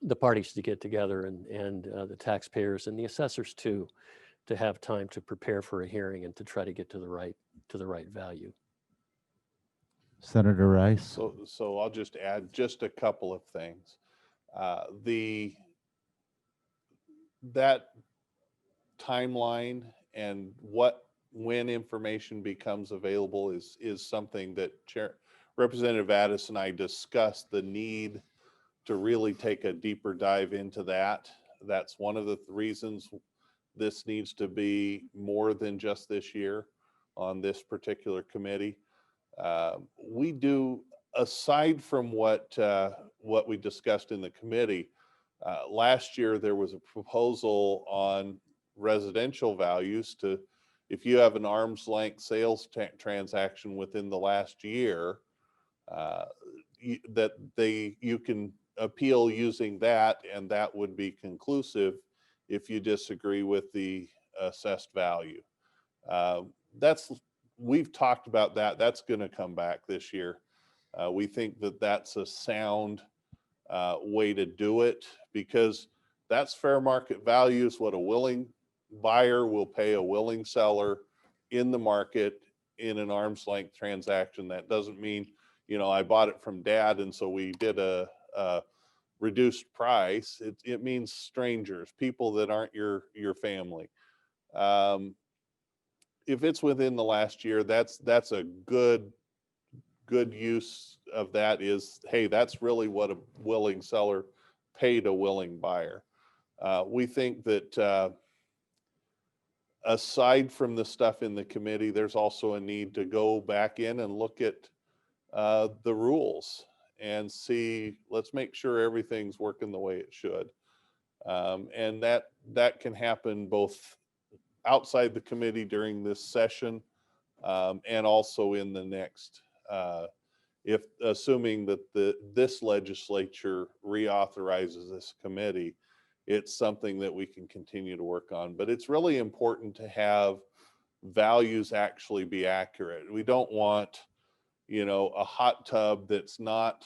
Speaker 2: the parties to get together and the taxpayers and the assessors too, to have time to prepare for a hearing and to try to get to the right value.
Speaker 1: Senator Rice.
Speaker 3: So I'll just add just a couple of things. That timeline and when information becomes available is something that Representative Addis and I discussed, the need to really take a deeper dive into that. That's one of the reasons this needs to be more than just this year on this particular committee. We do, aside from what we discussed in the committee, last year there was a proposal on residential values to, if you have an arm's length sales transaction within the last year, you can appeal using that, and that would be conclusive if you disagree with the assessed value. We've talked about that. That's going to come back this year. We think that that's a sound way to do it, because that's fair market value, is what a willing buyer will pay a willing seller in the market in an arm's length transaction. That doesn't mean, you know, I bought it from dad and so we did a reduced price. It means strangers, people that aren't your family. If it's within the last year, that's a good use of that, is, hey, that's really what a willing seller paid a willing buyer. We think that aside from the stuff in the committee, there's also a need to go back in and look at the rules and see, let's make sure everything's working the way it should. And that can happen both outside the committee during this session and also in the next, if assuming that this legislature reauthorizes this committee, it's something that we can continue to work on. But it's really important to have values actually be accurate. We don't want, you know, a hot tub that's not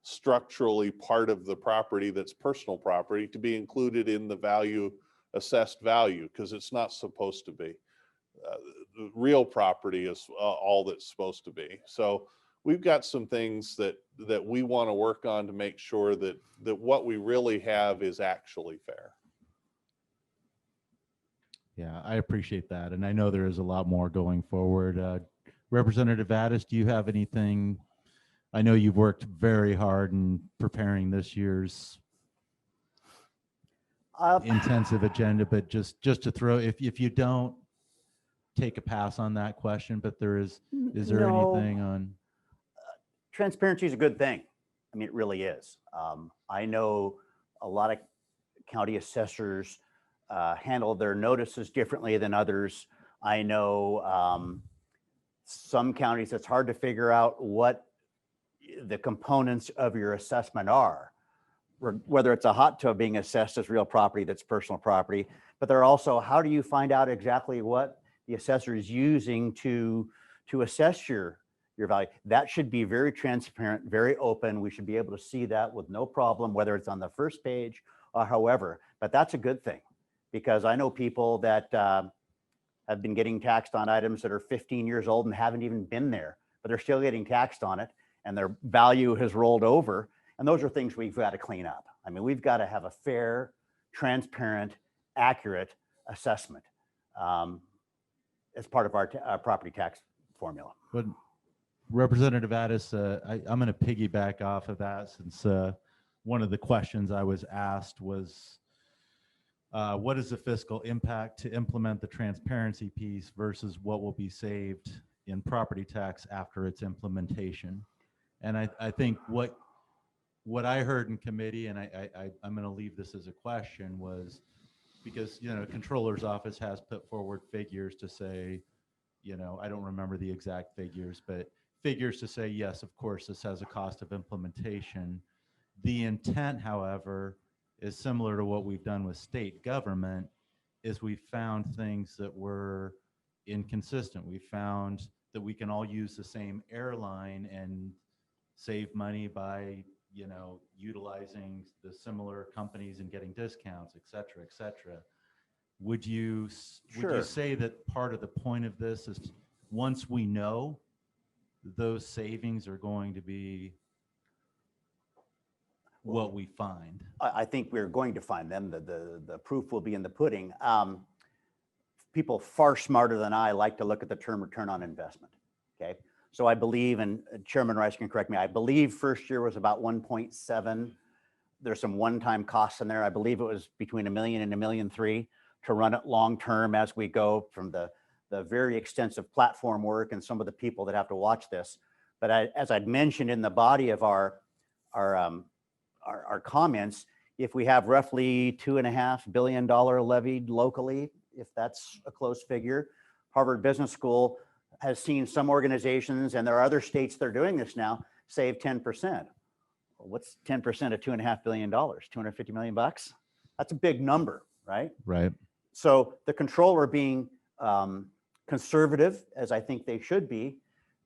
Speaker 3: structurally part of the property, that's personal property, to be included in the assessed value, because it's not supposed to be. Real property is all that's supposed to be. So we've got some things that we want to work on to make sure that what we really have is actually fair.
Speaker 1: Yeah, I appreciate that. And I know there is a lot more going forward. Representative Addis, do you have anything? I know you've worked very hard in preparing this year's intensive agenda, but just to throw, if you don't take a pass on that question, but is there anything on?
Speaker 4: Transparency is a good thing. I mean, it really is. I know a lot of county assessors handle their notices differently than others. I know some counties, it's hard to figure out what the components of your assessment are, whether it's a hot tub being assessed as real property that's personal property, but they're also, how do you find out exactly what the assessor is using to assess your value? That should be very transparent, very open. We should be able to see that with no problem, whether it's on the first page or however. But that's a good thing, because I know people that have been getting taxed on items that are 15 years old and haven't even been there, but they're still getting taxed on it, and their value has rolled over. And those are things we've got to clean up. I mean, we've got to have a fair, transparent, accurate assessment as part of our property tax formula.
Speaker 1: But Representative Addis, I'm going to piggyback off of that, since one of the questions I was asked was, what is the fiscal impact to implement the transparency piece versus what will be saved in property tax after its implementation? And I think what I heard in committee, and I'm going to leave this as a question, was because, you know, Controller's Office has put forward figures to say, I don't remember the exact figures, but figures to say, yes, of course, this has a cost of implementation. The intent, however, is similar to what we've done with state government, is we found things that were inconsistent. We found that we can all use the same airline and save money by, utilizing the similar companies and getting discounts, et cetera, et cetera. Would you
Speaker 4: Sure.
Speaker 1: say that part of the point of this is once we know those savings are going to be what we find?
Speaker 4: I think we're going to find them. The proof will be in the pudding. People far smarter than I like to look at the term return on investment. Okay. So I believe, and Chairman Rice can correct me, I believe first year was about 1.7. There's some one-time costs in there. I believe it was between $1 million and $1.3 million to run it long-term as we go from the very extensive platform work and some of the people that have to watch this. But as I'd mentioned in the body of our comments, if we have roughly $2.5 billion levied locally, if that's a close figure, Harvard Business School has seen some organizations, and there are other states that are doing this now, save 10%. Well, what's 10% of $2.5 billion? 250 million bucks? That's a big number, right?
Speaker 1: Right.
Speaker 4: So the controller being conservative, as I think they should be,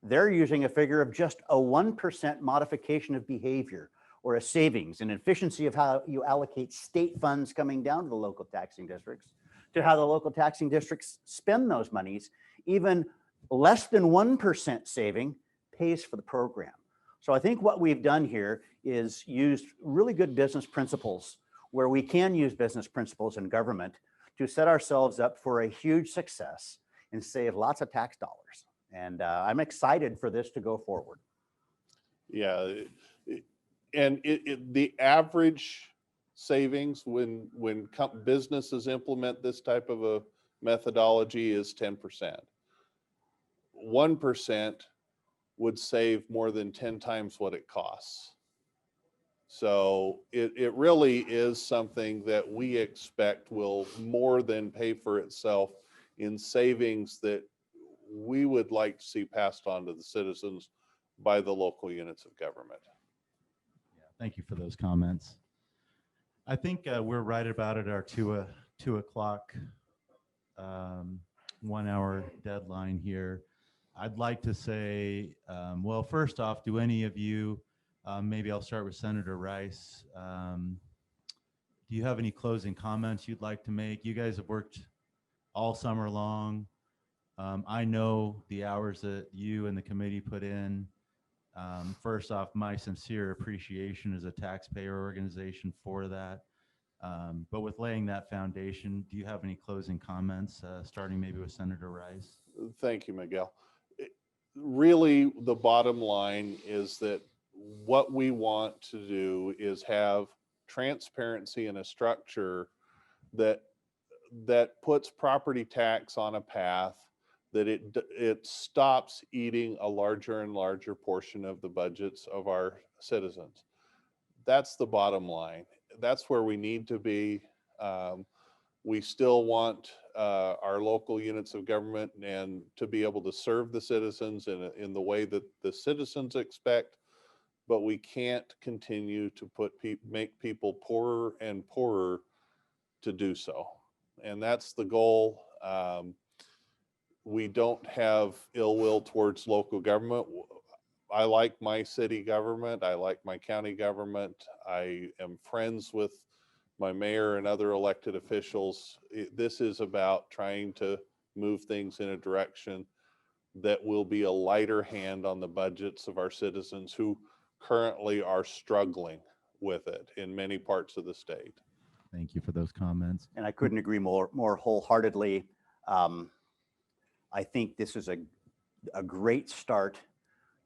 Speaker 4: they're using a figure of just a 1% modification of behavior or a savings, an efficiency of how you allocate state funds coming down to the local taxing districts, to how the local taxing districts spend those monies. Even less than 1% saving pays for the program. So I think what we've done here is used really good business principles where we can use business principles in government to set ourselves up for a huge success and save lots of tax dollars. And I'm excited for this to go forward.
Speaker 3: Yeah, and the average savings when businesses implement this type of a methodology is 10%. 1% would save more than 10 times what it costs. So it really is something that we expect will more than pay for itself in savings that we would like to see passed on to the citizens by the local units of government.
Speaker 1: Yeah, thank you for those comments. I think we're right about at our 2 o'clock 1 hour deadline here. I'd like to say, well, first off, do any of you, maybe I'll start with Senator Rice. Do you have any closing comments you'd like to make? You guys have worked all summer long. I know the hours that you and the committee put in. First off, my sincere appreciation as a taxpayer organization for that. But with laying that foundation, do you have any closing comments, starting maybe with Senator Rice?
Speaker 3: Thank you, Miguel. Really, the bottom line is that what we want to do is have transparency and a structure that puts property tax on a path that it stops eating a larger and larger portion of the budgets of our citizens. That's the bottom line. That's where we need to be. We still want our local units of government and to be able to serve the citizens in the way that the citizens expect, but we can't continue to make people poorer and poorer to do so. And that's the goal. We don't have ill will towards local government. I like my city government. I like my county government. I am friends with my mayor and other elected officials. This is about trying to move things in a direction that will be a lighter hand on the budgets of our citizens who currently are struggling with it in many parts of the state.
Speaker 1: Thank you for those comments.
Speaker 4: And I couldn't agree more wholeheartedly. I think this is a great start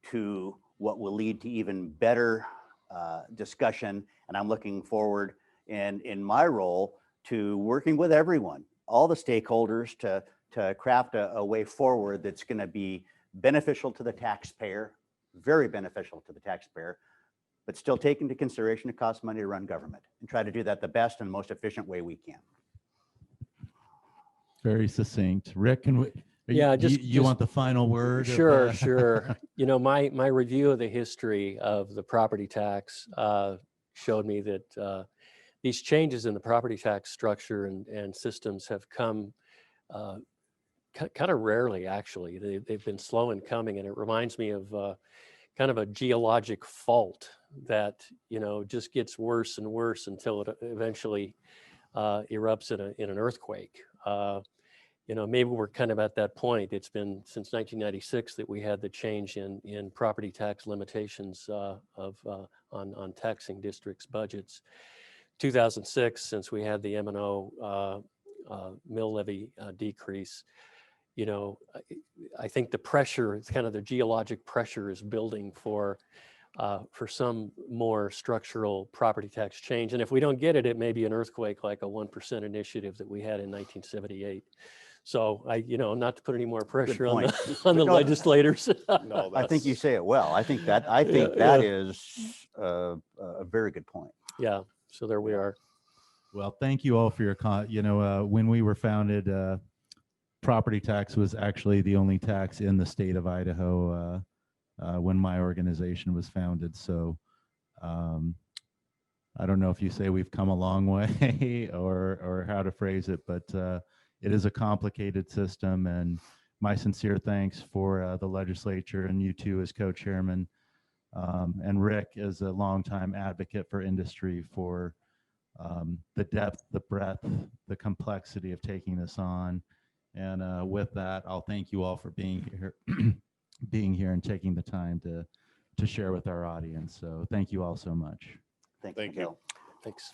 Speaker 4: to what will lead to even better discussion. And I'm looking forward in my role to working with everyone, all the stakeholders to craft a way forward that's going to be beneficial to the taxpayer, very beneficial to the taxpayer, but still take into consideration it costs money to run government, and try to do that the best and most efficient way we can.
Speaker 1: Very succinct. Rick, can
Speaker 2: Yeah, just
Speaker 1: you want the final word? of
Speaker 2: Sure,
Speaker 1: that?
Speaker 2: sure. You know, my review of the history of the property tax showed me that these changes in the property tax structure and systems have come kind of rarely, actually. They've been slow in coming, and it reminds me of kind of a geologic fault that, you know, just gets worse and worse until it eventually erupts in an earthquake. You know, maybe we're kind of at that point. It's been since 1996 that we had the change in property tax limitations on taxing districts' budgets. 2006, since we had the M&O mill levy decrease. You know, I think the pressure, it's kind of the geologic pressure is building for some more structural property tax change. And if we don't get it, it may be an earthquake like a 1% initiative that we had in 1978. So you know, not to put any more pressure on the
Speaker 4: No,
Speaker 2: legislators.
Speaker 3: No,
Speaker 4: I think you
Speaker 3: that's,
Speaker 4: say it well. I think that
Speaker 2: Yeah.
Speaker 4: is a very good point.
Speaker 2: Yeah. So there we are.
Speaker 1: Well, thank you all for your when we were founded, property tax was actually the only tax in the state of Idaho when my organization was founded. So I don't know if you say we've come a long way or how to phrase it, but it is a complicated system. And my sincere thanks for the legislature and you two as co-chairman, and Rick as a longtime advocate for industry for the depth, the breadth, the complexity of taking this on. And with that, I'll thank you all for being here, and taking the time to share with our audience. So thank you all so much.
Speaker 4: Thank
Speaker 3: Thank
Speaker 4: you.
Speaker 3: you.
Speaker 2: Thanks.